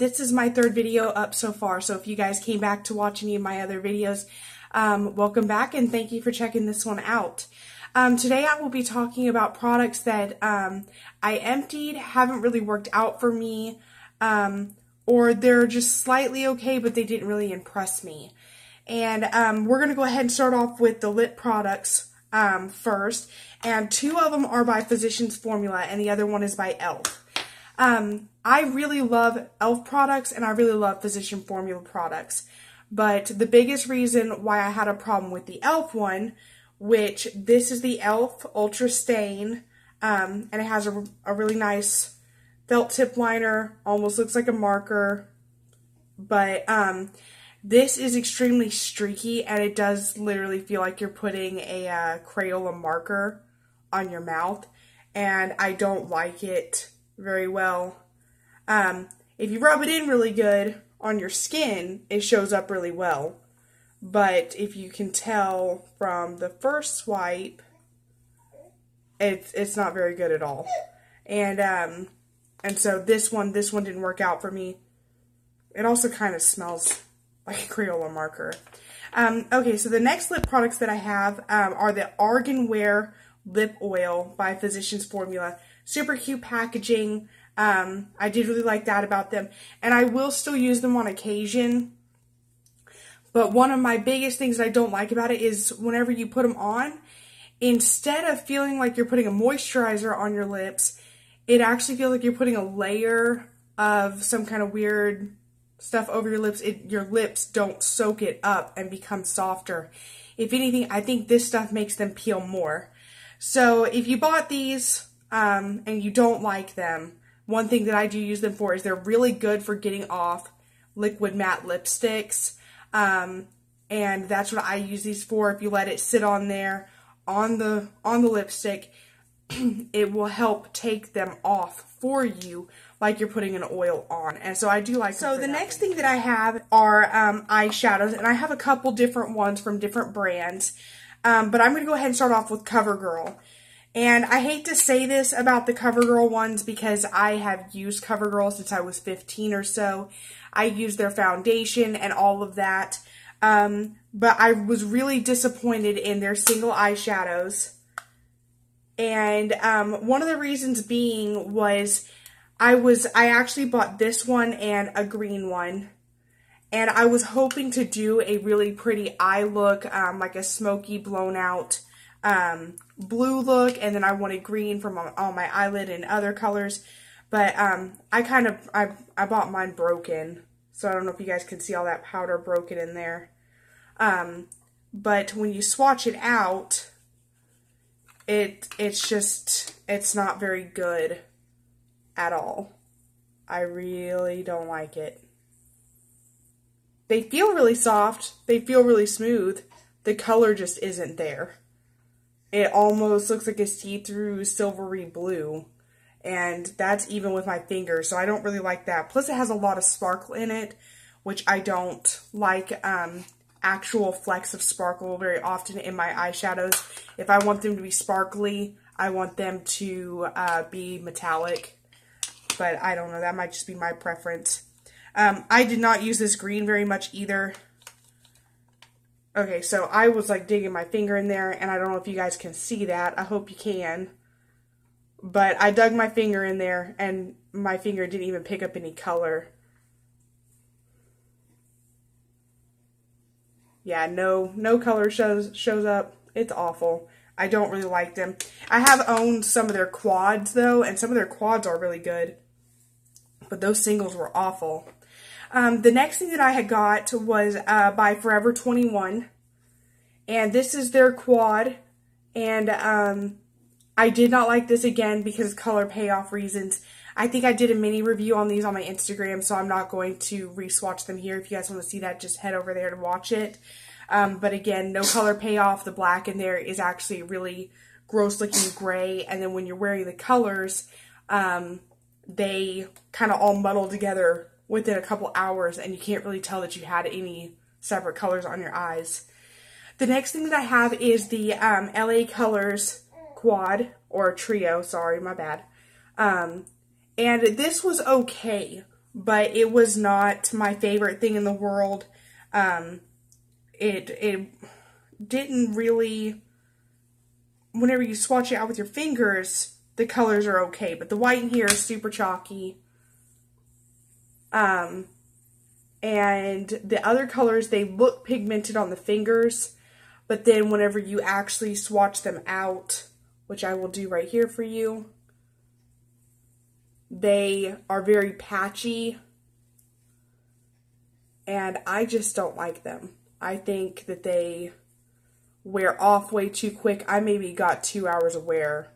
this is my third video up so far, so if you guys came back to watch any of my other videos, welcome back and thank you for checking this one out. Today I will be talking about products that I emptied, haven't really worked out for me, or they're just slightly okay, but they didn't really impress me. And we're going to go ahead and start off with the lip products first, and two of them are by Physicians Formula, and the other one is by e.l.f. I really love e.l.f. products, and I really love Physician Formula products, but the biggest reason why I had a problem with the e.l.f. one, which this is the e.l.f. Ultra Stain, and it has a really nice felt tip liner, almost looks like a marker, but this is extremely streaky, and it does literally feel like you're putting a Crayola marker on your mouth, and I don't like it very well. If you rub it in really good on your skin, it shows up really well, but if you can tell from the first swipe, it's not very good at all. And so this one didn't work out for me. It also kind of smells like a Crayola marker. Okay, so the next lip products that I have are the Argan Wear Lip Oil by Physicians Formula. Super cute packaging. I did really like that about them. And I will still use them on occasion. But one of my biggest things that I don't like about it is whenever you put them on, instead of feeling like you're putting a moisturizer on your lips, it actually feels like you're putting a layer of some kind of weird stuff over your lips. Your lips don't soak it up and become softer. If anything, I think this stuff makes them peel more. So if you bought these and you don't like them, one thing that I do use them for is they're really good for getting off liquid matte lipsticks. And that's what I use these for. If you let it sit on there on the lipstick, it will help take them off for you like you're putting an oil on. And so I do like them. So the next thing that I have are eyeshadows, and I have a couple different ones from different brands. But I'm going to go ahead and start off with CoverGirl. And I hate to say this about the CoverGirl ones because I have used CoverGirl since I was 15 or so. I used their foundation and all of that. But I was really disappointed in their single eyeshadows. And one of the reasons being was I actually bought this one and a green one. And I was hoping to do a really pretty eye look, like a smoky, blown out blue look. And then I wanted green from on my eyelid and other colors. But I bought mine broken. So I don't know if you guys can see all that powder broken in there. But when you swatch it out, it's not very good at all. I really don't like it. They feel really soft. They feel really smooth. The color just isn't there. It almost looks like a see-through silvery blue. And that's even with my fingers, so I don't really like that. Plus, it has a lot of sparkle in it, which I don't like actual flecks of sparkle very often in my eyeshadows. If I want them to be sparkly, I want them to be metallic. But I don't know, that might just be my preference. I did not use this green very much either. Okay, so I was like digging my finger in there, and I don't know if you guys can see that. I hope you can. But I dug my finger in there, and my finger didn't even pick up any color. Yeah, no color shows up. It's awful. I don't really like them. I have owned some of their quads, though, and some of their quads are really good. But those singles were awful. The next thing that I had got was by Forever 21. And this is their quad. And I did not like this again because of color payoff reasons. I think I did a mini review on these on my Instagram, so I'm not going to re-swatch them here. If you guys want to see that, just head over there to watch it. But again, no color payoff. The black in there is actually really gross looking gray. And then when you're wearing the colors, they kind of all muddle together within a couple hours, and you can't really tell that you had any separate colors on your eyes. The next thing that I have is the LA Colors Quad, or Trio, sorry, my bad. And this was okay, but it was not my favorite thing in the world. It didn't really, whenever you swatch it out with your fingers, the colors are okay, but the white in here is super chalky. And the other colors, they look pigmented on the fingers, but then whenever you actually swatch them out, which I will do right here for you, they are very patchy, and I just don't like them. I think that they wear off way too quick. I maybe got 2 hours of wear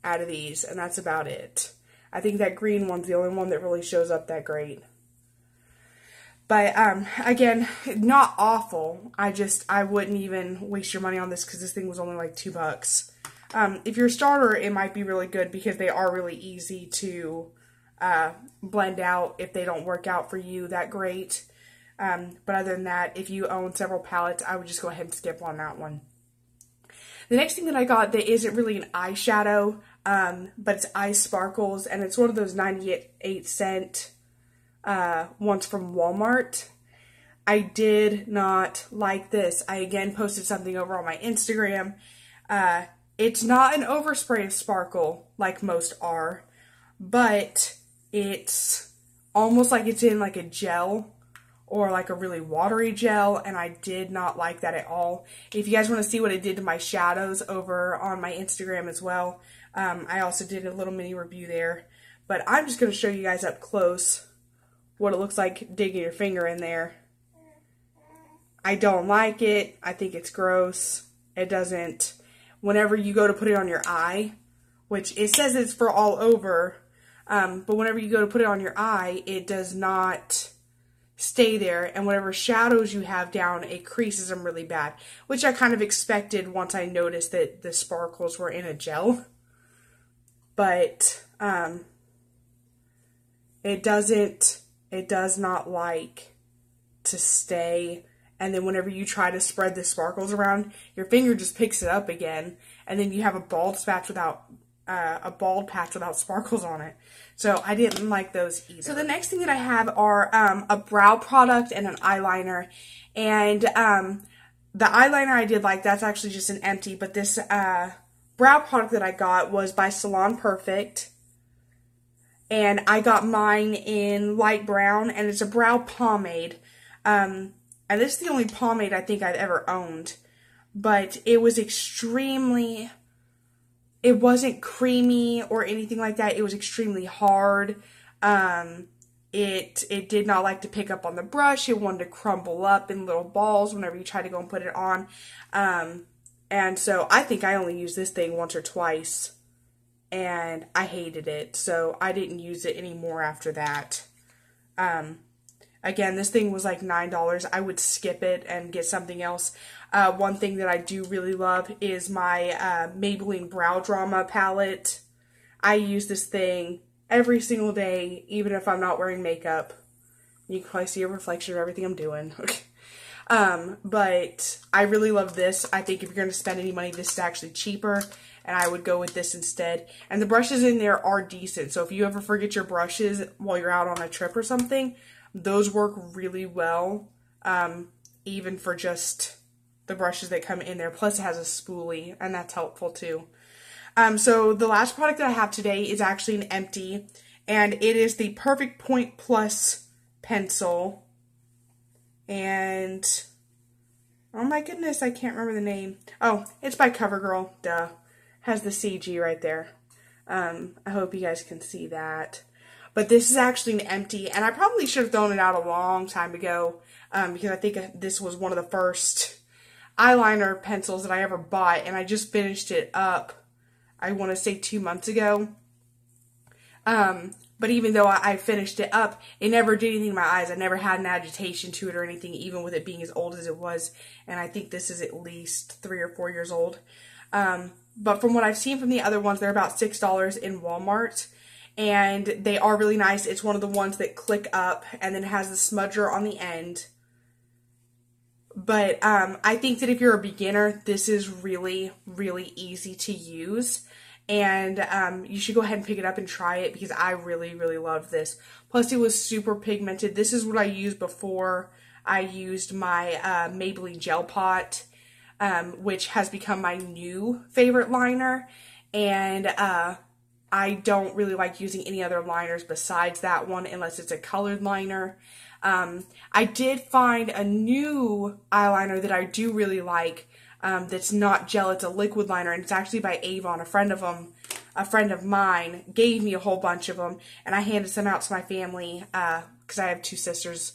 out of these, and that's about it. I think that green one's the only one that really shows up that great. But, again, not awful. I wouldn't even waste your money on this because this thing was only like $2. If you're a starter, it might be really good because they are really easy to blend out if they don't work out for you that great. But other than that, if you own several palettes, I would just go ahead and skip on that one. The next thing that I got that isn't really an eyeshadow, but it's eye sparkles, and it's one of those 98-cent ones from Walmart. I did not like this. I again posted something over on my Instagram. It's not an overspray of sparkle like most are, but it's almost like it's in like a gel or like a really watery gel, and I did not like that at all. If you guys want to see what it did to my shadows over on my Instagram as well, I also did a little mini review there. But I'm just going to show you guys up close what it looks like digging your finger in there. I don't like it. I think it's gross. It doesn't, whenever you go to put it on your eye, which it says it's for all over, but whenever you go to put it on your eye, it does not stay there, and whatever shadows you have down, it creases them really bad, which I kind of expected once I noticed that the sparkles were in a gel. But it does not like to stay, and then whenever you try to spread the sparkles around, your finger just picks it up again, and then you have a bald patch without sparkles on it. So I didn't like those either. So the next thing that I have are a brow product and an eyeliner. And the eyeliner I did like, that's actually just an empty. But this brow product that I got was by Salon Perfect. And I got mine in light brown, and it's a brow pomade. And this is the only pomade I think I've ever owned. But it was extremely... It wasn't creamy or anything like that. It was extremely hard. It did not like to pick up on the brush. It wanted to crumble up in little balls whenever you try to go and put it on. And so I think I only used this thing once or twice, and I hated it. So I didn't use it anymore after that. Again, this thing was like $9. I would skip it and get something else. One thing that I do really love is my Maybelline browdrama palette. I use this thing every single day, even if I'm not wearing makeup. You can probably see a reflection of everything I'm doing. But I really love this. I think if you're going to spend any money, this is actually cheaper, and I would go with this instead. And the brushes in there are decent, so if you ever forget your brushes while you're out on a trip or something, those work really well, even for just the brushes that come in there. Plus it has a spoolie, and that's helpful too. So the last product that I have today is actually an empty, and it is the Perfect Point Plus pencil. And, oh my goodness, I can't remember the name. Oh, it's by CoverGirl, duh. Has the CG right there. I hope you guys can see that. But this is actually an empty, and I probably should have thrown it out a long time ago, because I think this was one of the first eyeliner pencils that I ever bought, and I just finished it up, I want to say 2 months ago. But even though I finished it up, it never did anything to my eyes. I never had an agitation to it or anything, even with it being as old as it was, and I think this is at least 3 or 4 years old. But from what I've seen from the other ones, they're about $6 in Walmart. And they are really nice. It's one of the ones that click up and then has the smudger on the end. But I think that if you're a beginner, this is really, really easy to use. And you should go ahead and pick it up and try it because I really, really loved this. Plus, it was super pigmented. This is what I used before I used my Maybelline Gel Pot, which has become my new favorite liner. And I don't really like using any other liners besides that one unless it's a colored liner. I did find a new eyeliner that I do really like. That's not gel, it's a liquid liner, and it's actually by Avon. A friend of mine gave me a whole bunch of them, and I handed some out to my family, because I have 2 sisters,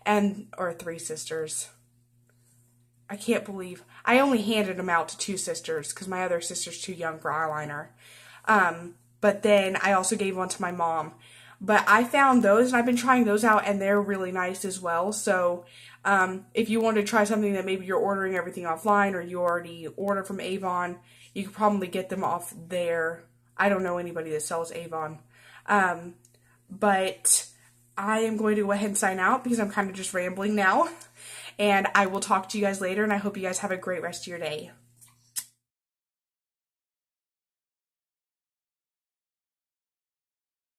or 3 sisters. I can't believe, I only handed them out to 2 sisters, because my other sister's too young for eyeliner. But then I also gave one to my mom. But I found those, and I've been trying those out, and they're really nice as well. So, if you want to try something that maybe you're ordering everything offline, or you already order from Avon, you could probably get them off there. I don't know anybody that sells Avon. But I am going to go ahead and sign out because I'm kind of just rambling now. And I will talk to you guys later, and I hope you guys have a great rest of your day.